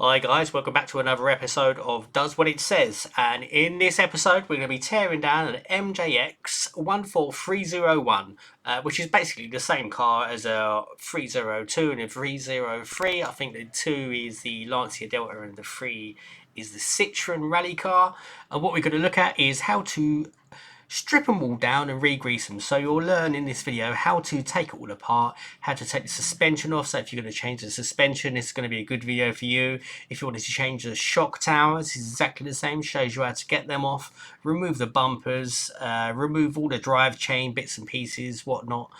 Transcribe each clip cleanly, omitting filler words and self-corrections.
Hi guys, welcome back to another episode of Does What It Says, and in this episode we're going to be tearing down an MJX 14301, which is basically the same car as a 302 and a 303. I think the 2 is the Lancia Delta and the 3 is the Citroen rally car, and what we're going to look at is how to strip them all down and re-grease them. So you'll learn in this video how to take it all apart, how to take the suspension off. So if you're going to change the suspension, it's going to be a good video for you. If you wanted to change the shock towers, it's exactly the same. Shows you how to get them off, remove the bumpers, remove all the drive chain bits and pieces, whatnot.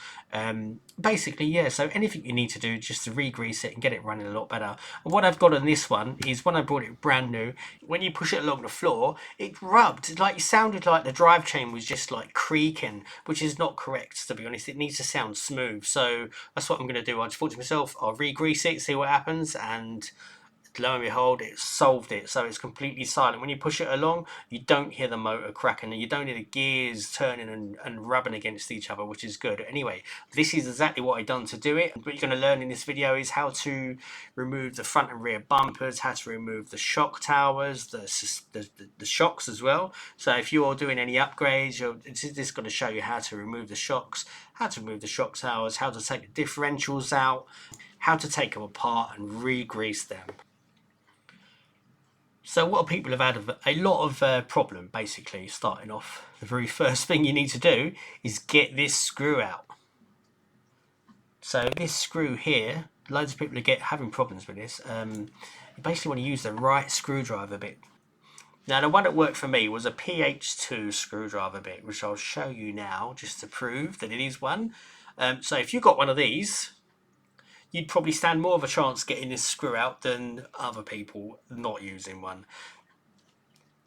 Basically, yeah, so anything you need to do just to re-grease it and get it running a lot better. And what I've got on this one is when I brought it brand new, when you push it along the floor, it rubbed, like it sounded like the drive chain was just like creaking, which is not correct, to be honest. It needs to sound smooth. So that's what I'm going to do. I just thought to myself, I'll re-grease it, see what happens, and lo and behold, it solved it. So it's completely silent. When you push it along, you don't hear the motor cracking and you don't hear the gears turning and rubbing against each other, which is good. Anyway, this is exactly what I've done to do it. What you're going to learn in this video is how to remove the front and rear bumpers, how to remove the shock towers, the shocks as well. So if you are doing any upgrades, this is going to show you how to remove the shocks, how to remove the shock towers, how to take the differentials out, how to take them apart and re-grease them. So what people have had a lot of problem, basically, starting off. The very first thing you need to do is get this screw out. So this screw here, loads of people are having problems with this. You basically want to use the right screwdriver bit. Now the one that worked for me was a PH2 screwdriver bit, which I'll show you now just to prove that it is one. So if you've got one of these, you'd probably stand more of a chance getting this screw out than other people not using one.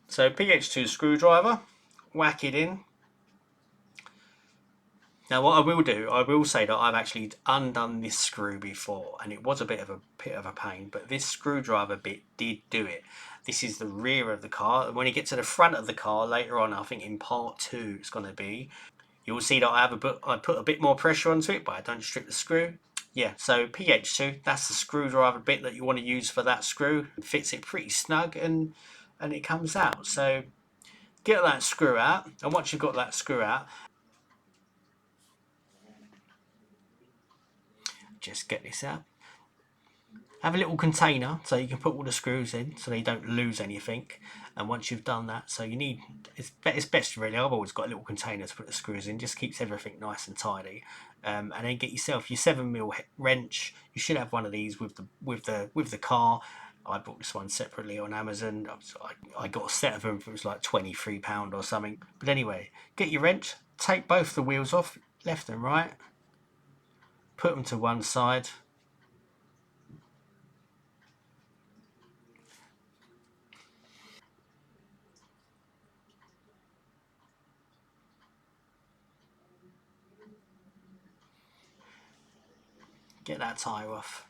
So PH2 screwdriver, whack it in. Now what I will do, I will say that I've actually undone this screw before, and it was a bit of a pain, but this screwdriver bit did do it. This is the rear of the car, and when you get to the front of the car later on, I think in part 2 it's going to be, you'll see that I put a bit more pressure onto it, but I don't strip the screw. Yeah, so PH2, that's the screwdriver bit that you want to use for that screw. It fits it pretty snug and it comes out. So get that screw out, and once you've got that screw out, just get this out. Have a little container so you can put all the screws in so they don't lose anything. And once you've done that, so you need, it's best really, I've always got a little container to put the screws in, just keeps everything nice and tidy. And then get yourself your 7mm wrench. You should have one of these with the car. I bought this one separately on Amazon. I got a set of them. It was like £23 or something. But anyway, get your wrench, take both the wheels off, left and right, put them to one side. Get that tyre off.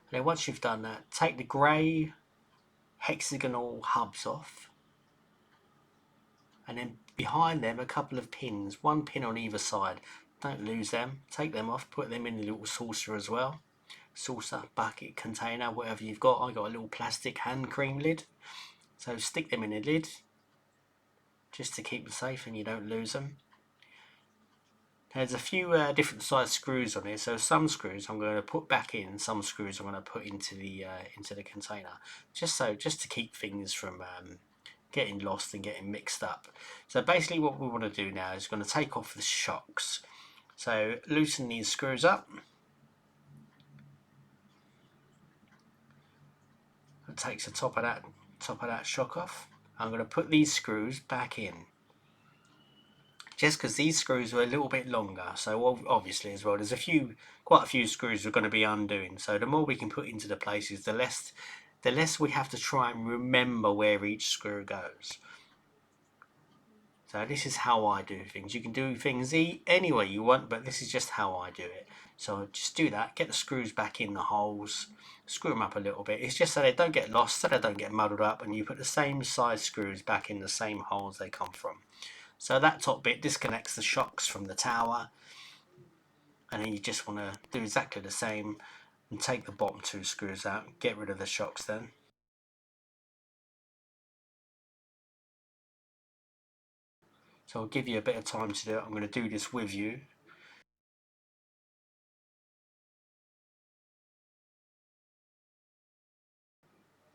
And then once you've done that, take the grey hexagonal hubs off. And then behind them, a couple of pins, one pin on either side. Don't lose them. Take them off, put them in the little saucer as well. Saucer, bucket, container, whatever you've got. I got a little plastic hand cream lid. So stick them in the lid just to keep them safe and you don't lose them. There's a few different size screws on it, so some screws I'm going to put back in, some screws I'm going to put into the container, just to keep things from getting lost and getting mixed up. So basically what we want to do now is going to take off the shocks. So loosen these screws up. It takes the top of that shock off. I'm going to put these screws back in. Just because these screws are a little bit longer, so obviously as well, there's quite a few screws we're going to be undoing. So the more we can put into the places, the less we have to try and remember where each screw goes. So this is how I do things. You can do things any way you want, but this is just how I do it. So just do that, get the screws back in the holes, screw them up a little bit. It's just so they don't get lost, so they don't get muddled up, and you put the same size screws back in the same holes they come from. So that top bit disconnects the shocks from the tower, and then you just want to do exactly the same and take the bottom 2 screws out and get rid of the shocks then. So I'll give you a bit of time to do it. I'm going to do this with you.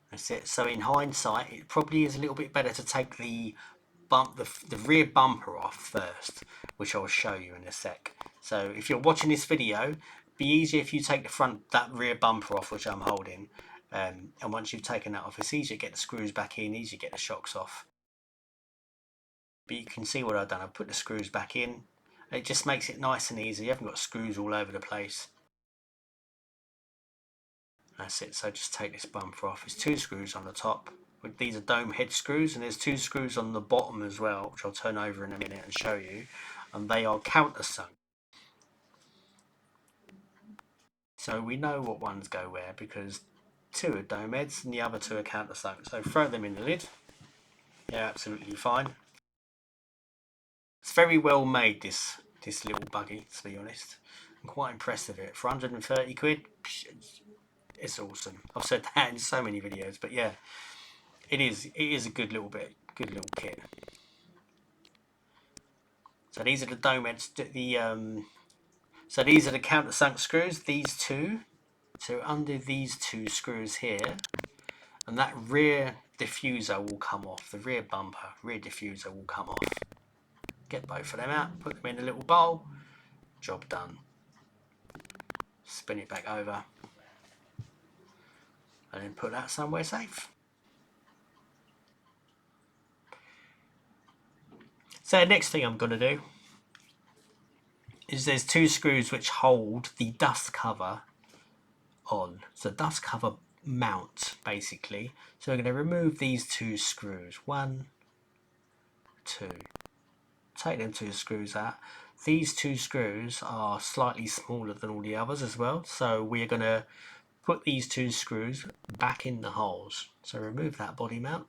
That's it. So in hindsight, it probably is a little bit better to take the rear bumper off first, which I'll show you in a sec. So if you're watching this video, it'd be easier if you take that rear bumper off, which I'm holding. And once you've taken that off, it's easier to get the screws back in, easier to get the shocks off. But you can see what I've done. I've put the screws back in. It just makes it nice and easy. You haven't got screws all over the place. That's it. So just take this bumper off. There's 2 screws on the top. These are dome head screws, and there's 2 screws on the bottom as well, which I'll turn over in a minute and show you. And they are countersunk. So we know what ones go where because 2 are dome heads and the other 2 are countersunk. So throw them in the lid. They're absolutely fine. It's very well made, this little buggy, to be honest. I'm quite impressed with it. For 130 quid, it's awesome. I've said that in so many videos, but yeah, it is a good little kit. So these are the dome heads. So these are the countersunk screws. These 2. So under these 2 screws here, and that rear diffuser will come off. The rear bumper, rear diffuser will come off. Get both of them out. Put them in a little bowl. Job done. Spin it back over. And then put that somewhere safe. So the next thing I'm going to do is there's 2 screws which hold the dust cover on. So dust cover mount, basically. So we're going to remove these 2 screws. 1, 2. Take them 2 screws out. These 2 screws are slightly smaller than all the others as well. So we're going to put these 2 screws back in the holes. So remove that body mount,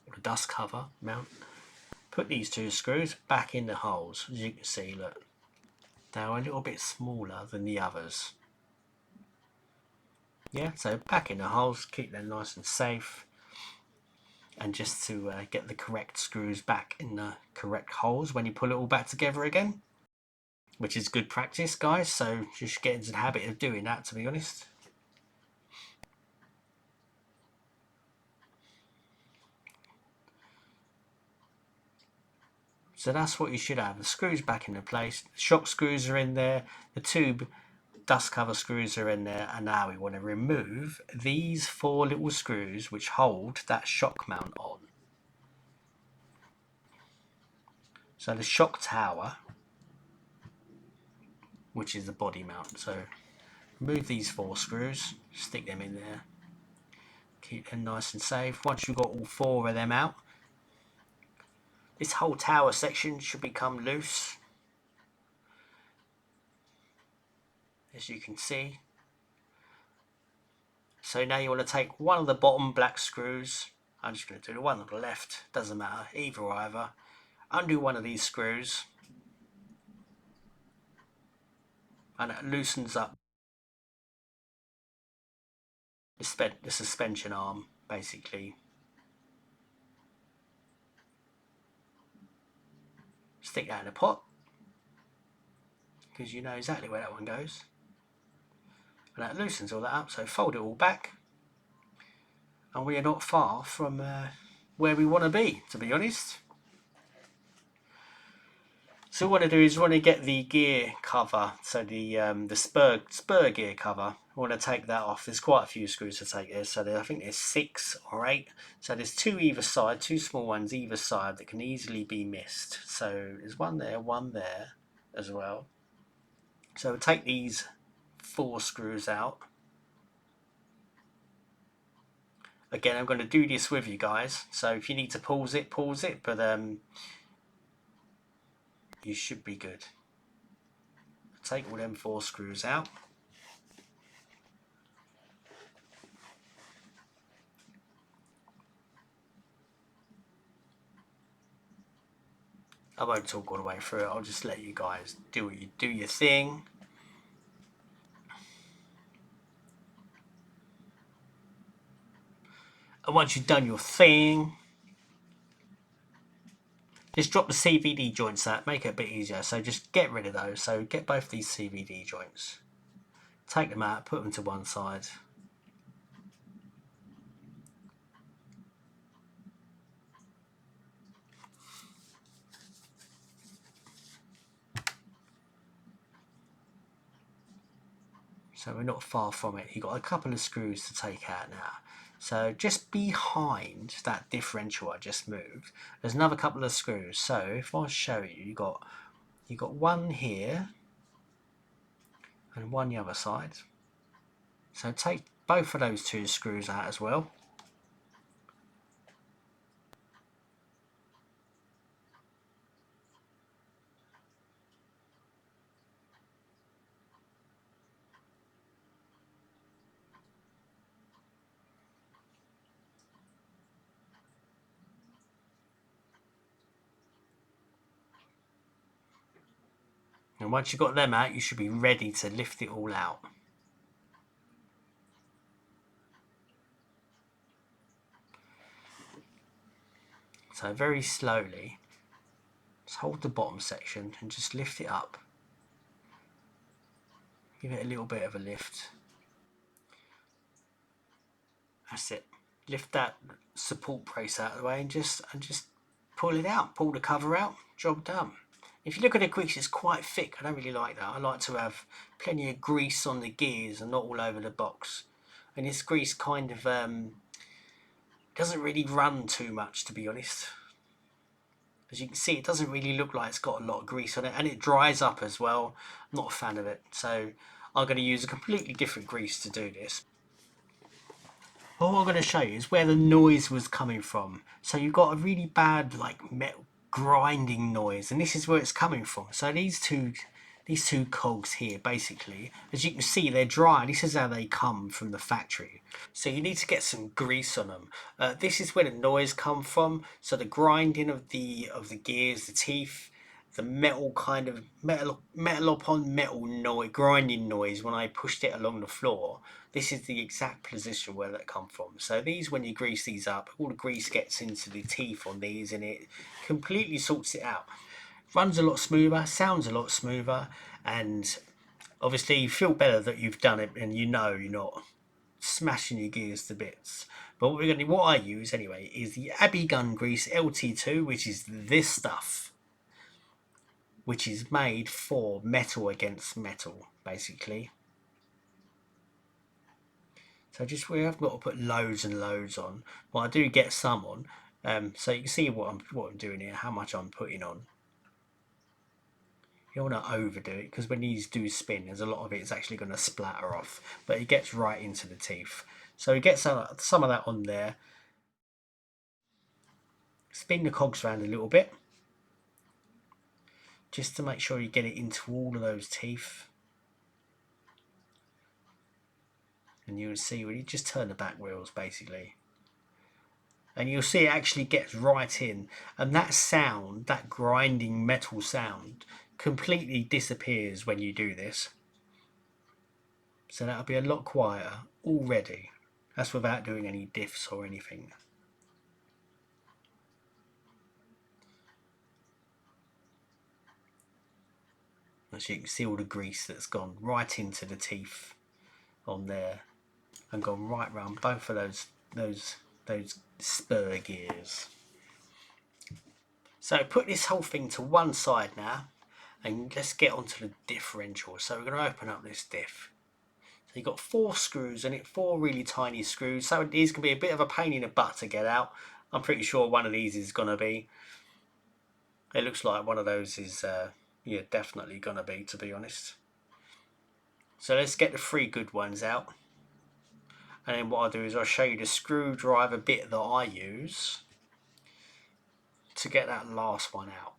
or the dust cover mount. Put these 2 screws back in the holes. As you can see, look, they're a little bit smaller than the others. Yeah, so back in the holes, keep them nice and safe. And just to get the correct screws back in the correct holes when you pull it all back together again, which is good practice, guys. So just get into the habit of doing that, to be honest. So that's what you should have. The screws back into place. The shock screws are in there. The 2 dust cover screws are in there. And now we want to remove these 4 little screws which hold that shock mount on. So the shock tower, which is the body mount. So remove these 4 screws, stick them in there. Keep them nice and safe. Once you've got all 4 of them out, this whole tower section should become loose, as you can see. So now you want to take one of the bottom black screws. I'm just going to do the one on the left, doesn't matter, either or either. Undo one of these screws, and it loosens up the suspension arm, basically. Stick that in a pot, because you know exactly where that one goes. And that loosens all that up, so fold it all back. And we are not far from where we want to be, to be honest. So what I do is want to get the gear cover, so the spur gear cover. I want to take that off. There's quite a few screws to take there, so I think there's 6 or 8. So there's 2 either side, 2 small ones either side that can easily be missed. So there's one there as well. So we'll take these 4 screws out. Again, I'm going to do this with you guys. So if you need to pause it, but you should be good. Take all them 4 screws out. I won't talk all the way through it. I'll just let you guys do your thing. And once you've done your thing, just drop the CVD joints out, make it a bit easier. So just get rid of those. So get both these CVD joints, take them out, put them to one side. So we're not far from it. You've got a couple of screws to take out now. So just behind that differential I just moved, there's another couple of screws. So if I show you, you got one here and one the other side. So take both of those two screws out as well. And once you've got them out, you should be ready to lift it all out. So very slowly, just hold the bottom section and just lift it up. Give it a little bit of a lift. That's it. Lift that support brace out of the way and just pull it out. Pull the cover out. Job done. If you look at the grease, it's quite thick. I don't really like that. I like to have plenty of grease on the gears and not all over the box. And this grease kind of doesn't really run too much, to be honest. As you can see, it doesn't really look like it's got a lot of grease on it, and it dries up as well. I'm not a fan of it, so I'm going to use a completely different grease to do this. What I'm going to show you is where the noise was coming from. So you've got a really bad like metal grinding noise, and this is where it's coming from. So these two cogs here, basically, as you can see, they're dry. This is how they come from the factory. So you need to get some grease on them. This is where the noise come from. So the grinding of the gears, the teeth, the metal kind of metal upon metal noise, grinding noise when I pushed it along the floor. This is the exact position where that come from. So these, when you grease these up, all the grease gets into the teeth on these and it completely sorts it out. Runs a lot smoother, sounds a lot smoother, and obviously you feel better that you've done it and you know you're not smashing your gears to bits. But what I use anyway is the Abbey gun grease LT2, which is this stuff, which is made for metal against metal, basically. So we haven't got to put loads and loads on, but I do get some on, so you can see what I'm doing here, how much I'm putting on. You don't want to overdo it because when these do spin, there's a lot of it is actually going to splatter off, but it gets right into the teeth. So you get some of that on there. Spin the cogs around a little bit, just to make sure you get it into all of those teeth. And you'll see when you just turn the back wheels, basically. And you'll see it actually gets right in. And that sound, that grinding metal sound, completely disappears when you do this. So that'll be a lot quieter already. That's without doing any diffs or anything. As you can see all the grease that's gone right into the teeth on there and gone right round both of those spur gears. So put this whole thing to one side now and let's get onto the differential. So we're going to open up this diff. So you've got 4 screws in it, 4 really tiny screws. So these can be a bit of a pain in the butt to get out. I'm pretty sure one of these is going to be. It looks like one of those is, yeah, definitely going to be honest. So let's get the 3 good ones out. And then what I'll do is I'll show you the screwdriver bit that I use to get that last one out.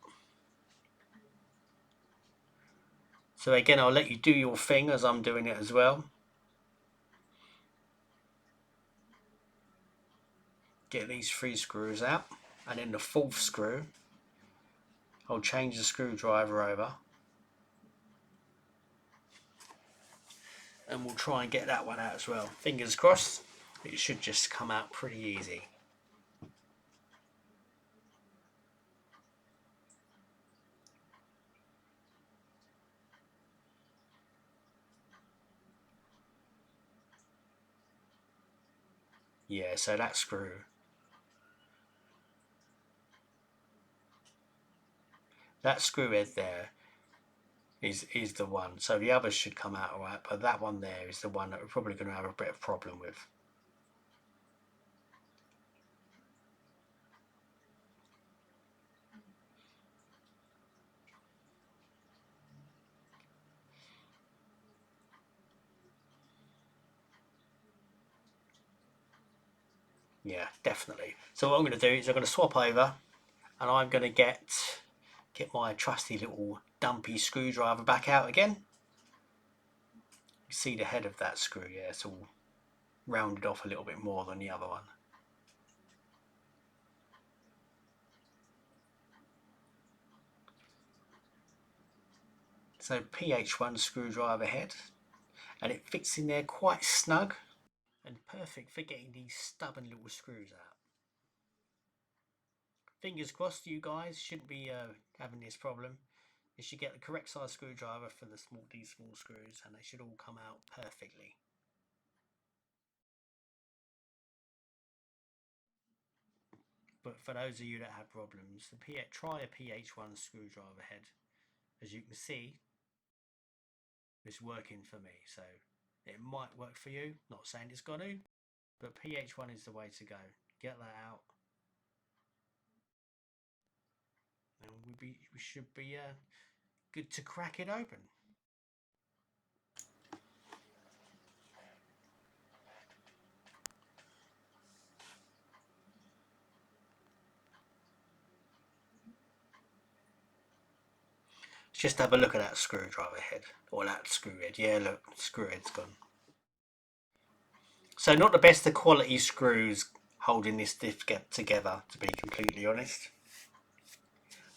So again, I'll let you do your thing as I'm doing it as well. Get these 3 screws out, and then the 4th screw, I'll change the screwdriver over. And we'll try and get that one out as well. Fingers crossed. it should just come out pretty easy. Yeah, so that screw head there is the one. So the others should come out alright, but that one there is the one that we're probably going to have a bit of problem with. Yeah, definitely. So what I'm going to do is I'm going to swap over, and I'm going to get my trusty little dumpy screwdriver back out again. You see the head of that screw, yeah, it's all rounded off a little bit more than the other one. So PH1 screwdriver head, and it fits in there quite snug and perfect for getting these stubborn little screws out. Fingers crossed you guys shouldn't be having this problem. You should get the correct size screwdriver for these small screws, and they should all come out perfectly. But for those of you that have problems, try a PH1 screwdriver head. As you can see, it's working for me, so it might work for you. Not saying it's got to, but PH1 is the way to go. Get that out, and we should be good to crack it open. Just have a look at that screwdriver head, or that screw head. Yeah, look, screw head's gone. So not the best of quality screws holding this diff together, to be completely honest.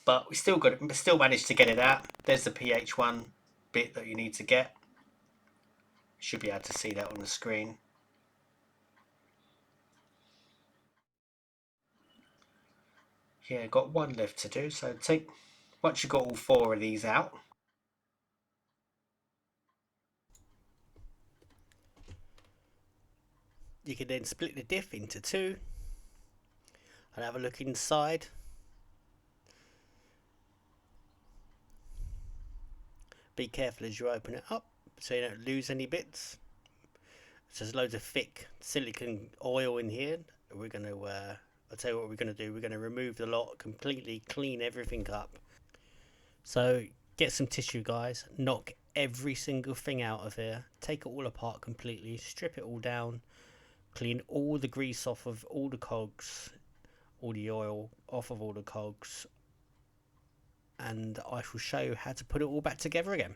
But we still managed to get it out. There's the PH1 bit that you need to get. You should be able to see that on the screen. Yeah, got one left to do. So once you've got all four of these out, you can then split the diff into two and have a look inside. Be careful as you open it up so you don't lose any bits. There's loads of thick silicone oil in here. We're going to, I'll tell you what we're going to do. We're going to remove the lot, completely clean everything up. So get some tissue, guys. Knock every single thing out of here. Take it all apart completely. Strip it all down. Clean all the grease off of all the cogs, all the oil off of all the cogs, and I shall show you how to put it all back together again.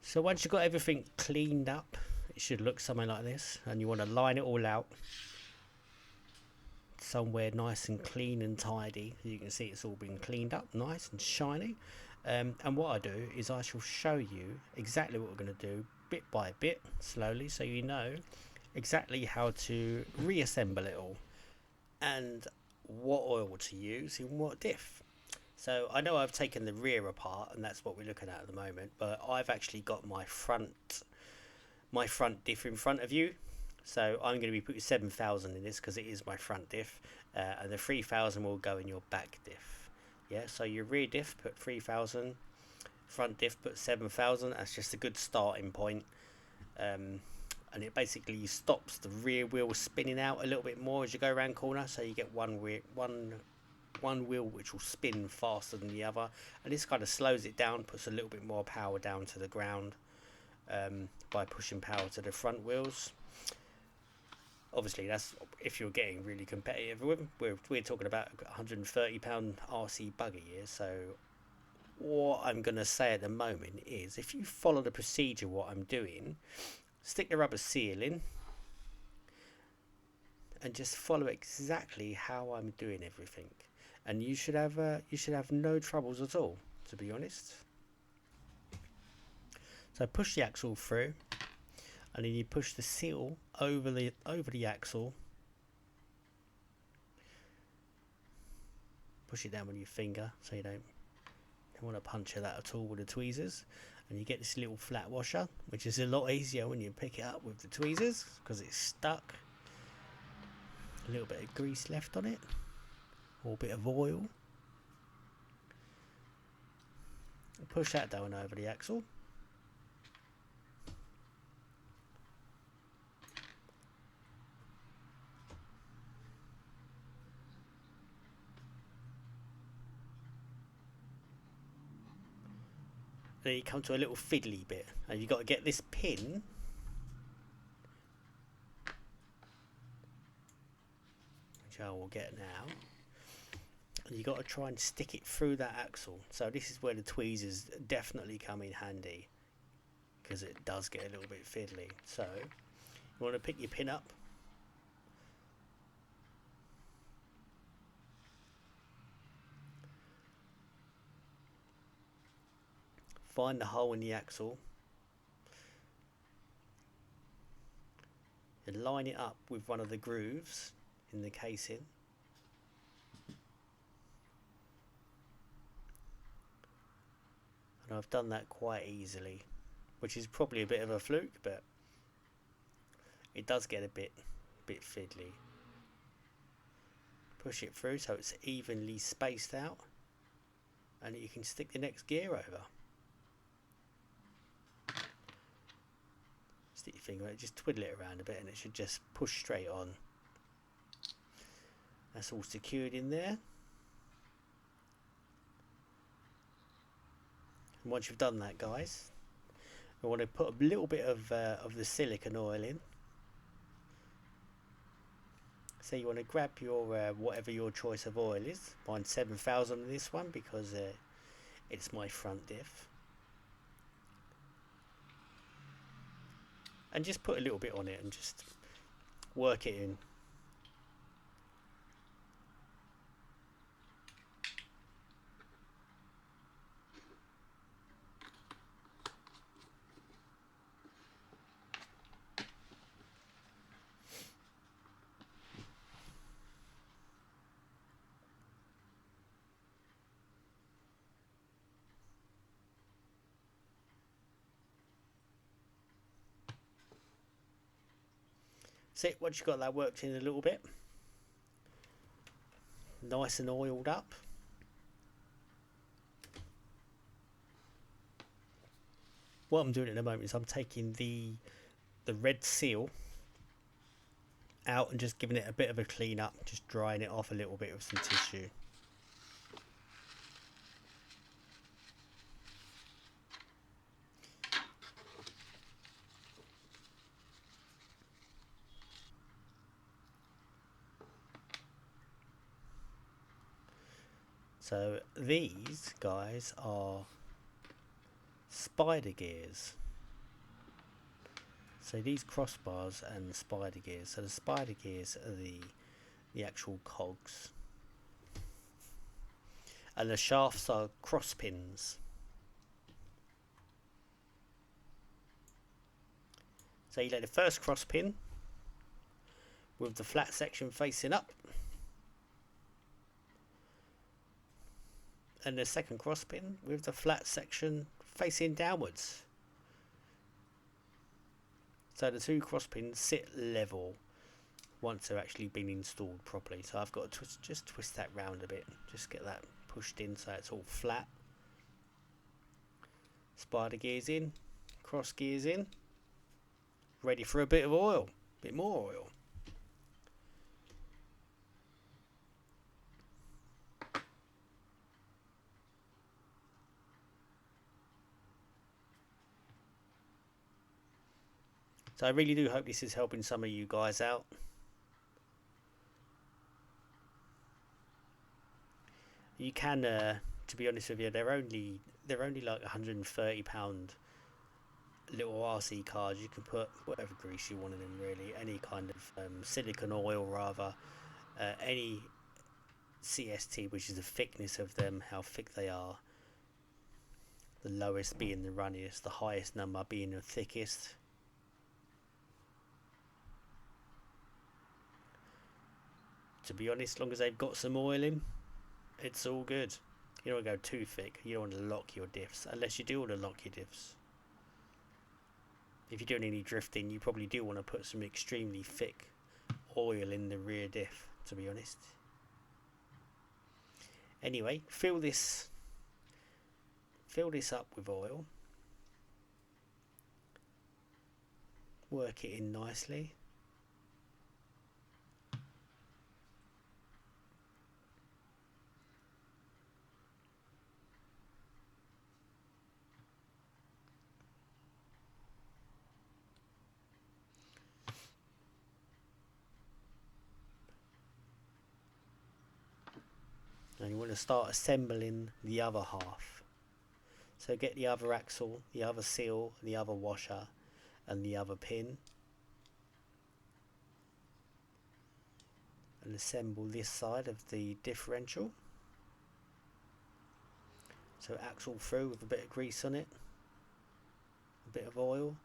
So once you've got everything cleaned up, it should look something like this, and you want to line it all out somewhere nice and clean and tidy. You can see it's all been cleaned up, nice and shiny. And what I do is I shall show you exactly what we're going to do bit by bit, slowly, so you know exactly how to reassemble it all and what oil to use in what diff. So I know I've taken the rear apart, and that's what we're looking at the moment, but I've actually got my front diff in front of you. So I'm going to be putting 7,000 in this because it is my front diff, and the 3,000 will go in your back diff. Yeah, so your rear diff put 3,000, front diff put 7,000. That's just a good starting point. And it basically stops the rear wheel spinning out a little bit more as you go around corner, so you get one wheel which will spin faster than the other, and this kind of slows it down, puts a little bit more power down to the ground by pushing power to the front wheels. Obviously that's if you're getting really competitive. We're talking about £130 RC buggy here, so what I'm going to say at the moment is if you follow the procedure what I'm doing, stick the rubber seal in and just follow exactly how I'm doing everything, and you should have no troubles at all, to be honest. So push the axle through. and then you push the seal over the axle. Push it down with your finger so you don't want to puncture that at all with the tweezers, and you get this little flat washer, which is a lot easier when you pick it up with the tweezers because it's stuck. A little bit of grease left on it, or a bit of oil. Push that down over the axle. Then you come to a little fiddly bit, and you've got to get this pin which I will get now, and you've got to try and stick it through that axle. So this is where the tweezers definitely come in handy, because it does get a little bit fiddly. So you want to pick your pin up, find the hole in the axle, and line it up with one of the grooves in the casing. And I've done that quite easily, which is probably a bit of a fluke, but it does get a bit fiddly. Push it through so it's evenly spaced out, and you can stick the next gear over. Stick your finger on it, just twiddle it around a bit, and it should just push straight on. That's all secured in there. And once you've done that, guys, I want to put a little bit of the silicone oil in. So you want to grab your whatever your choice of oil is. Mine's 7000 in this one because it's my front diff. And just put a little bit on it and just work it in. See, once you've got that worked in a little bit, nice and oiled up, what I'm doing at the moment is I'm taking the red seal out and just giving it a bit of a clean up, just drying it off a little bit with some tissue. So these guys are spider gears. So these crossbars and spider gears. So the spider gears are the actual cogs, and the shafts are cross pins. So you lay the first cross pin with the flat section facing up, and the second cross pin with the flat section facing downwards. So the two cross pins sit level once they're actually been installed properly. So I've got to just twist that round a bit, just get that pushed in so it's all flat. Spider gears in, cross gears in, ready for a bit of oil, a bit more oil. So I really do hope this is helping some of you guys out. You can, to be honest with you, they're only like £130 little RC cars. You can put whatever grease you want in them, really, any kind of silicone oil rather, any CST, which is the thickness of them, how thick they are. The lowest being the runniest, the highest number being the thickest. to be honest, as long as they've got some oil in, it's all good. You don't want to go too thick. You don't want to lock your diffs, unless you do want to lock your diffs. If you're doing any drifting, you probably do want to put some extremely thick oil in the rear diff, to be honest. Anyway, fill this up with oil. Work it in nicely. And you want to start assembling the other half. So get the other axle, the other seal, the other washer, and the other pin, and assemble this side of the differential. So axle through with a bit of grease on it, a bit of oil,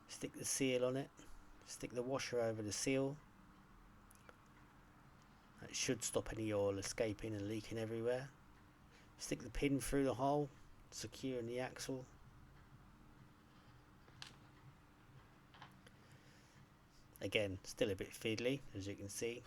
stick the seal on it, stick the washer over the seal. That should stop any oil escaping and leaking everywhere. Stick the pin through the hole, securing the axle. Again, still a bit fiddly, as you can see.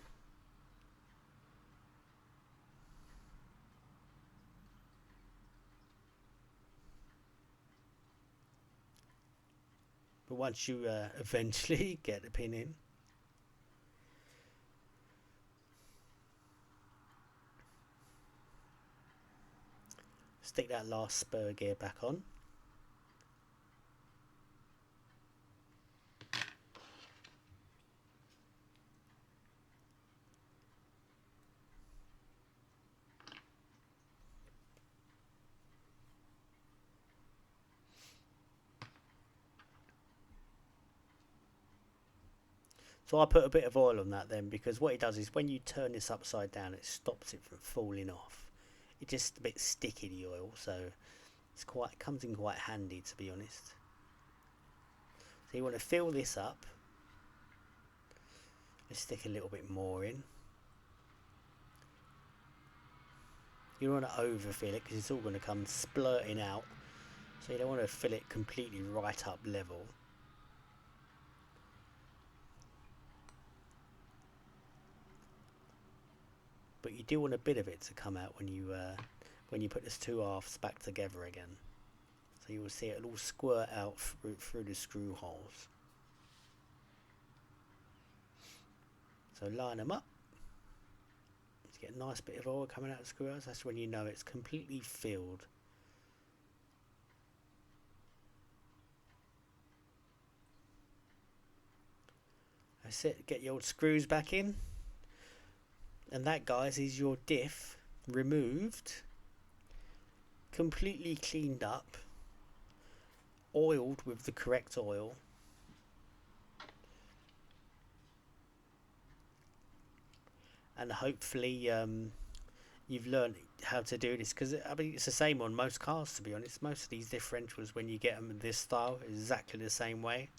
But once you eventually get the pin in, stick that last spur gear back on. So I put a bit of oil on that then, because what it does is when you turn this upside down, it stops it from falling off. It's just a bit sticky, the oil, so it comes in quite handy, to be honest. So you want to fill this up. Let's stick a little bit more in. You don't want to overfill it because it's all going to come splurting out. So you don't want to fill it completely right up level. But you do want a bit of it to come out when you put this two halves back together again. So you will see it all squirt out through the screw holes. So line them up. You get a nice bit of oil coming out of the screw holes. That's when you know it's completely filled. That's it. Get your old screws back in. And that, guys, is your diff removed, completely cleaned up, oiled with the correct oil. And hopefully you've learned how to do this, because I mean, it's the same on most cars, to be honest. Most of these differentials, when you get them in this style, exactly the same way.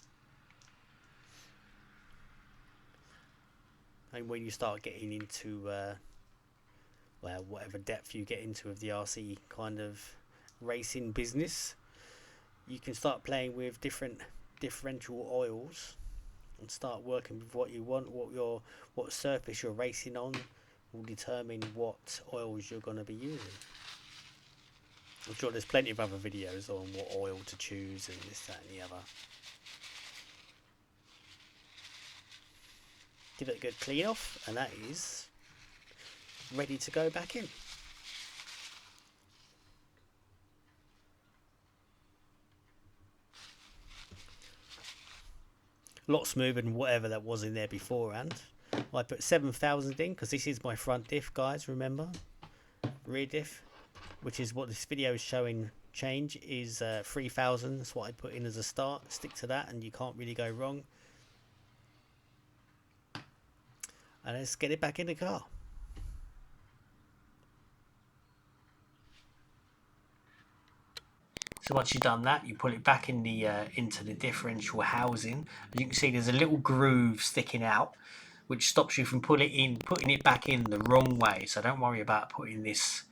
And when you start getting into well, whatever depth you get into of the RC kind of racing business, you can start playing with different differential oils and start working with what you want. What surface you're racing on will determine what oils you're going to be using. I'm sure there's plenty of other videos on what oil to choose and this, that and the other. Give it a good clean off, and that is ready to go back in. A lot smoother than whatever that was in there beforehand. I put 7,000 in because this is my front diff, guys, remember. Rear diff, which is what this video is showing change, is 3,000. That's what I put in as a start. Stick to that and you can't really go wrong. And let's get it back in the car. So once you've done that, you put it back in the into the differential housing. You can see there's a little groove sticking out. which stops you from putting it back in the wrong way. So don't worry about putting this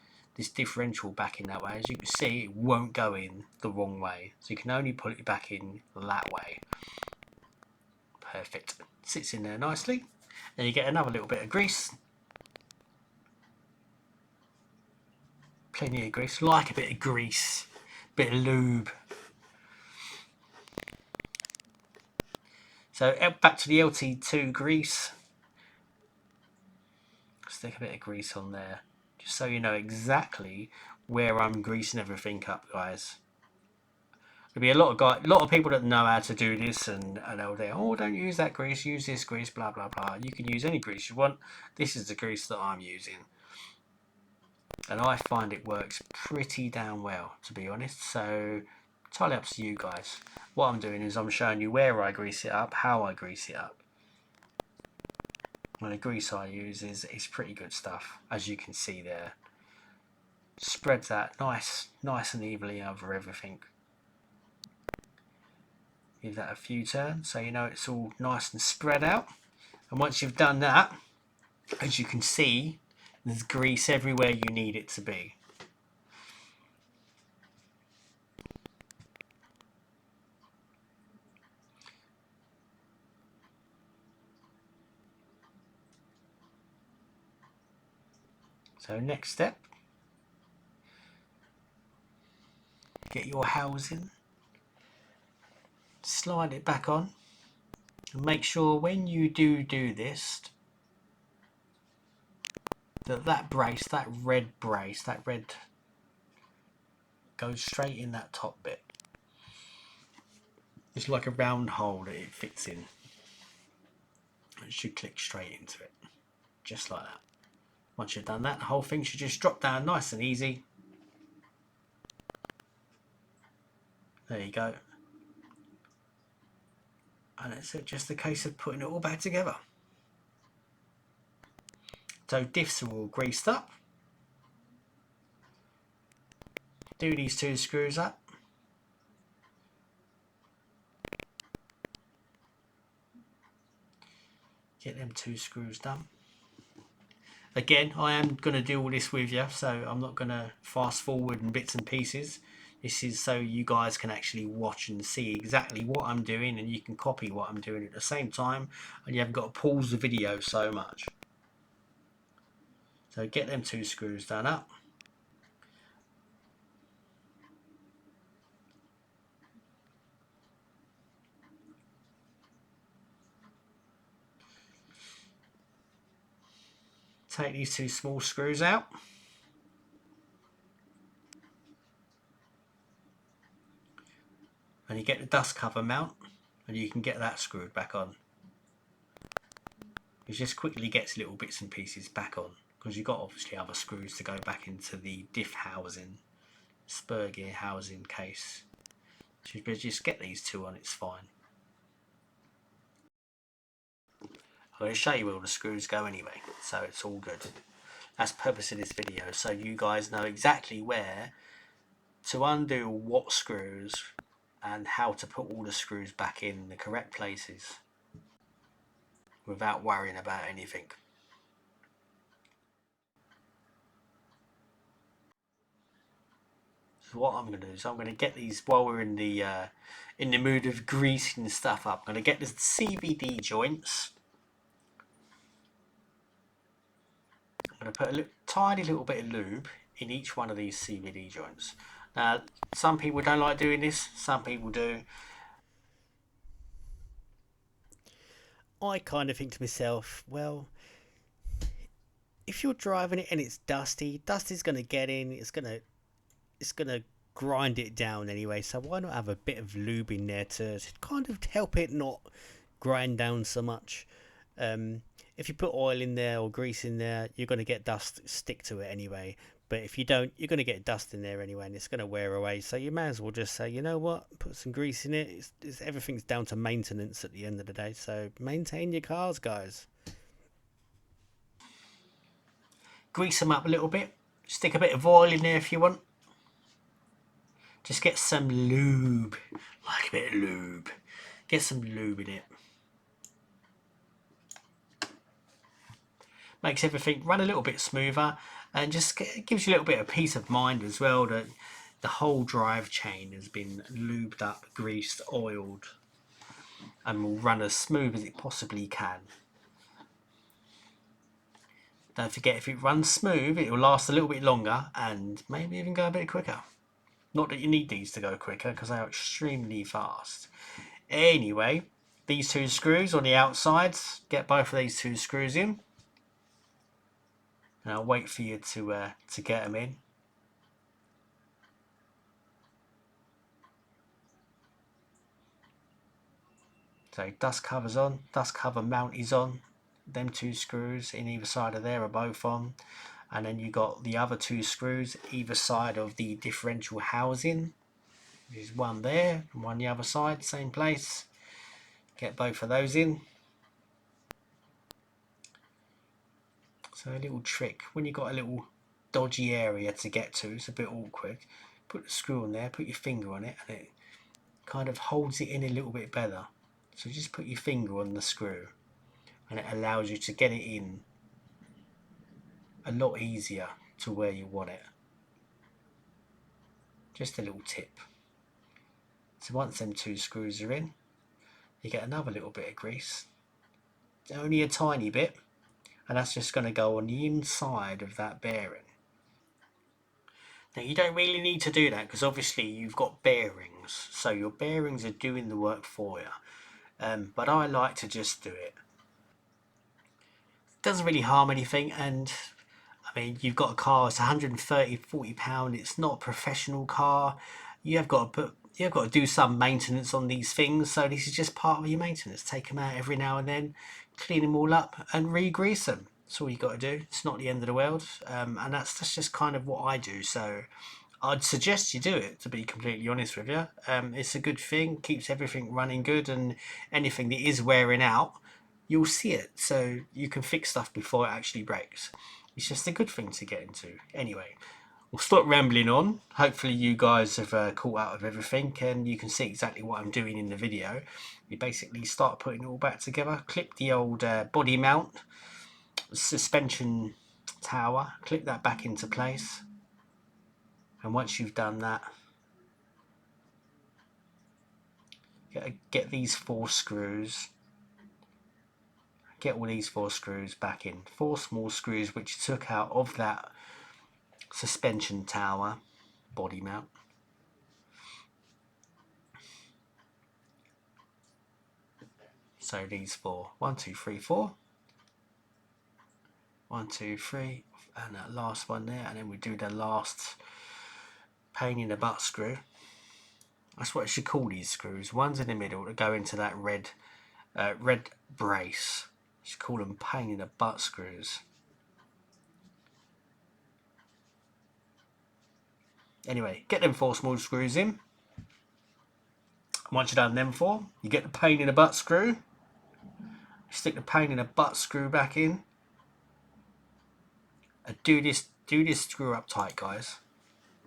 differential back in that way. As you can see, it won't go in the wrong way, so you can only put it back in that way. Perfect. Sits in there nicely. Then you get another little bit of grease. Plenty of grease. Like a bit of grease, bit of lube. So back to the LT2 grease. Stick a bit of grease on there, just so you know exactly where I'm greasing everything up, guys. There'll be a lot of people that know how to do this, and they'll say, oh, don't use that grease, use this grease, blah blah blah. You can use any grease you want. This is the grease that I'm using, and I find it works pretty damn well, to be honest. So entirely up to you guys. What I'm doing is I'm showing you where I grease it up, how I grease it up. And the grease I use is pretty good stuff, as you can see there. Spreads that nice and evenly over everything. Give that a few turns so you know it's all nice and spread out. And once you've done that, as you can see, there's grease everywhere you need it to be. So next step, get your housing, slide it back on, and make sure when you do this, that brace, that red goes straight in that top bit. It's like a round hole that it fits in. It should click straight into it, just like that. Once you've done that, the whole thing should just drop down nice and easy. There you go. And it's just a case of putting it all back together. So diffs are all greased up. Do these two screws up. Get them two screws done. Again, I am going to do all this with you, so I'm not going to fast forward in bits and pieces. This is so you guys can actually watch and see exactly what I'm doing, and you can copy what I'm doing at the same time, and you haven't got to pause the video so much. So get them two screws done up. Take these two small screws out. And you get the dust cover mount, and you can get that screwed back on. It just quickly gets little bits and pieces back on, because you've got obviously other screws to go back into the diff housing, spur gear housing case. So you just get these two on, it's fine. I'm going to show you where all the screws go anyway, so it's all good. That's the purpose of this video, so you guys know exactly where to undo what screws and how to put all the screws back in the correct places without worrying about anything. So what I'm going to do is I'm going to get these, while we're in the mood of greasing stuff up, I'm going to get the CVD joints. I'm going to put a tiny little bit of lube in each one of these CVD joints. Now, some people don't like doing this, some people do. I kind of think to myself, well, if you're driving it and it's dusty, dust is going to get in, it's going to grind it down anyway, so why not have a bit of lube in there to kind of help it not grind down so much. If you put oil in there or grease in there, you're going to get dust stick to it anyway, but if you don't, you're going to get dust in there anyway and it's going to wear away, so you may as well just say, you know what, put some grease in it. Everything's down to maintenance at the end of the day, so maintain your cars, guys. Grease them up a little bit, stick a bit of oil in there if you want. Just get some lube, like a bit of lube. Get some lube in it. makes everything run a little bit smoother, and just gives you a little bit of peace of mind as well that the whole drive chain has been lubed up, greased, oiled, and will run as smooth as it possibly can. Don't forget, if it runs smooth, it will last a little bit longer and maybe even go a bit quicker. Not that you need these to go quicker because they are extremely fast. Anyway, these two screws on the outsides, get both of these two screws in. And I'll wait for you to get them in. So dust cover's on, dust cover mount is on. Them two screws in either side of there are both on. And then you got the other two screws either side of the differential housing. There's one there and one the other side, same place. Get both of those in. So a little trick, when you've got a little dodgy area to get to, it's a bit awkward, put the screw on there, put your finger on it, and it kind of holds it in a little bit better. So just put your finger on the screw and it allows you to get it in a lot easier to where you want it. Just a little tip. So once them two screws are in, you get another little bit of grease, only a tiny bit, and that's just going to go on the inside of that bearing. Now you don't really need to do that because obviously you've got bearings, so your bearings are doing the work for you, but I like to just do it. It doesn't really harm anything, and I mean, you've got a car, it's 130-40 pound, it's not a professional car, you've got to do some maintenance on these things, so this is just part of your maintenance. Take them out every now and then, clean them all up and re-grease them. That's all you got to do. It's not the end of the world, and that's just kind of what I do. So I'd suggest you do it, to be completely honest with you. It's a good thing, keeps everything running good, and anything that is wearing out, you'll see it, so you can fix stuff before it actually breaks. It's just a good thing to get into. Anyway, we'll stop rambling on. Hopefully you guys have caught out of everything and you can see exactly what I'm doing in the video. You basically start putting it all back together, clip the old body mount, suspension tower, clip that back into place. And once you've done that, get these 4 screws. Get all these 4 screws back in. 4 small screws which you took out of that suspension tower body mount. So these 4, 1, 2, 3, 4. 1, 2, 3, and that last one there, and then we do the last pain in the butt screw. That's what I should call these screws. One's in the middle to go into that red brace. You should call them pain in the butt screws. Anyway, get them 4 small screws in. Once you've done them 4, you get the pain in the butt screw. Stick the pain in the butt screw back in. And do this screw up tight, guys.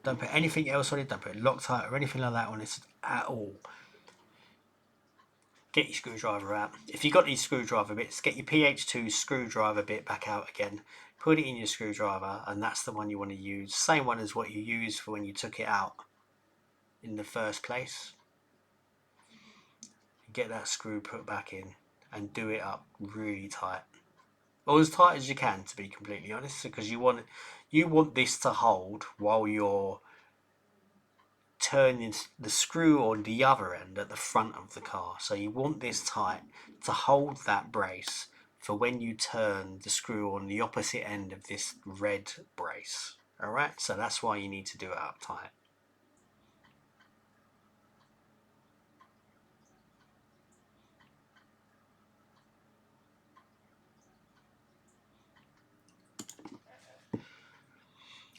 Don't put anything else on it. Don't put Loctite or anything like that on it at all. Get your screwdriver out. If you've got these screwdriver bits, get your PH2 screwdriver bit back out again. Put it in your screwdriver, and that's the one you want to use. Same one as what you used for when you took it out in the first place. Get that screw put back in and do it up really tight. Or as tight as you can, to be completely honest, because you want this to hold while you're turning the screw on the other end at the front of the car. So you want this tight to hold that brace for when you turn the screw on the opposite end of this red brace. Alright, so that's why you need to do it up tight.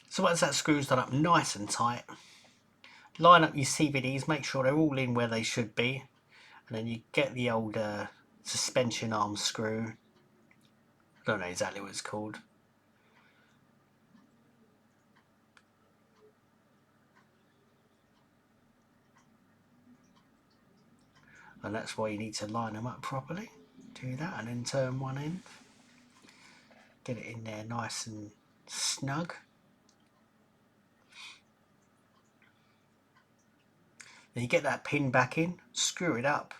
So once that screw's done up nice and tight, line up your CVDs, make sure they're all in where they should be, and then you get the old suspension arm screw. I don't know exactly what it's called. And that's why you need to line them up properly. Do that and then turn one end. Get it in there nice and snug. Then you get that pin back in, screw it up.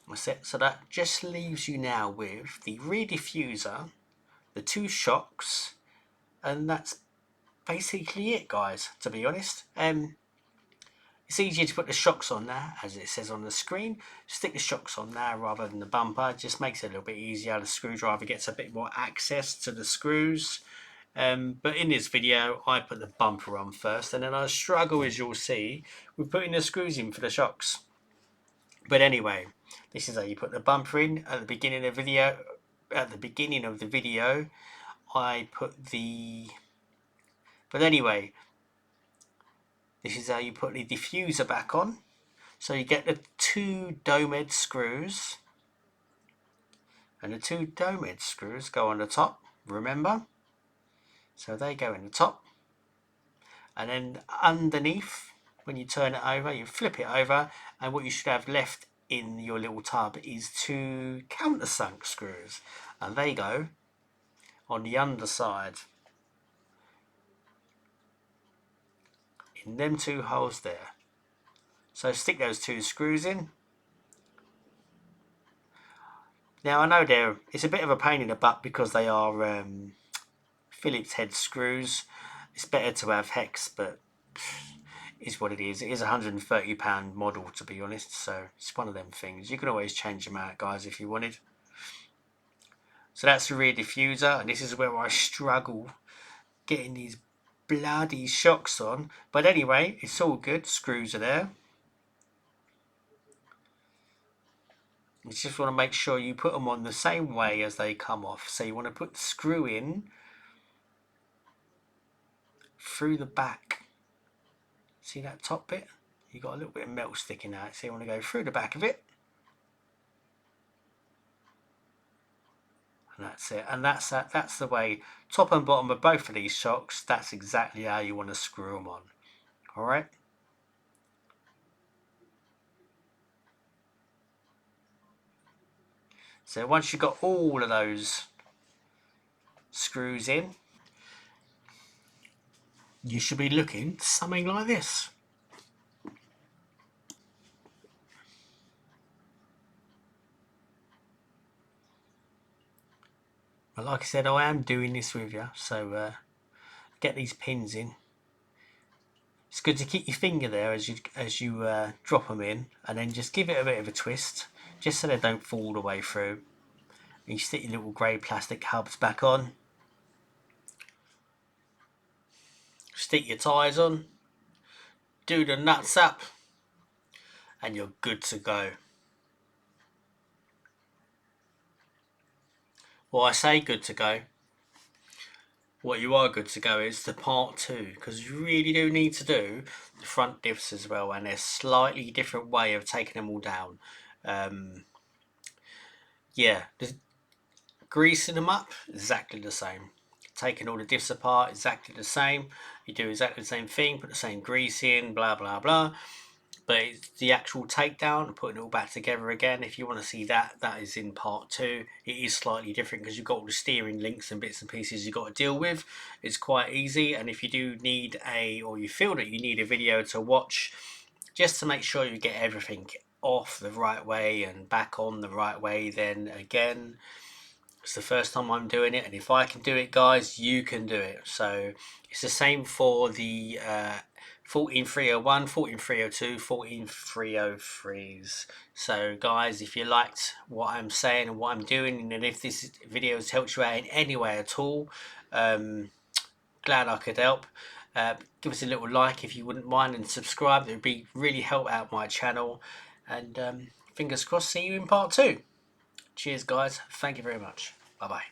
That's it. So that just leaves you now with the rear diffuser, the 2 shocks, and that's basically it, guys, to be honest. It's easier to put the shocks on there, as it says on the screen. Stick the shocks on there rather than the bumper. It just makes it a little bit easier. The screwdriver gets a bit more access to the screws. But in this video, I put the bumper on first, and then I struggle, as you'll see, with putting the screws in for the shocks. But anyway, this is how you put the bumper in. At the beginning of the video, I put the... But anyway, this is how you put the diffuser back on. So you get the 2 dome screws, and the 2 dome screws go on the top, remember? So they go in the top, and then underneath, when you turn it over, you flip it over, and what you should have left in your little tub is 2 countersunk screws, and they go on the underside, in them 2 holes there. So stick those 2 screws in. Now I know it's a bit of a pain in the butt because they are Phillips head screws. It's better to have hex, but is what it is. It is a £130 model, to be honest, so it's one of them things. You can always change them out, guys, if you wanted. So that's the rear diffuser, and this is where I struggle getting these bloody shocks on. But anyway, it's all good. Screws are there. You just want to make sure you put them on the same way as they come off. So you want to put the screw in through the back. See that top bit? You got a little bit of metal sticking out, so you want to go through the back of it. And that's it. And that's the way, top and bottom of both of these shocks, that's exactly how you want to screw them on. Alright? So once you've got all of those screws in, you should be looking something like this. But like I said, I am doing this with you, so get these pins in. It's good to keep your finger there as you drop them in, and then just give it a bit of a twist, just so they don't fall all the way through. And you stick your little grey plastic hubs back on. Stick your tyres on. Do the nuts up, and you're good to go. Well, I say good to go. What you are good to go is the part 2, because you really do need to do the front diffs as well, and there's slightly different way of taking them all down. Yeah, greasing them up, exactly the same. Taking all the diffs apart, exactly the same. You do exactly the same thing, put the same grease in, blah blah blah. But it's the actual takedown and putting it all back together again. If you want to see that, that is in part 2. It is slightly different because you've got all the steering links and bits and pieces you've got to deal with. It's quite easy, and if you do need or you feel that you need a video to watch, just to make sure you get everything off the right way and back on the right way, then again, it's the first time I'm doing it, and if I can do it, guys, you can do it. So it's the same for the 14301, 14302, 14303s. So guys, if you liked what I'm saying and what I'm doing, and if this video has helped you out in any way at all, glad I could help. Give us a little like if you wouldn't mind, and subscribe. It would be really help out my channel, and fingers crossed, see you in part 2. Cheers guys, thank you very much, bye bye.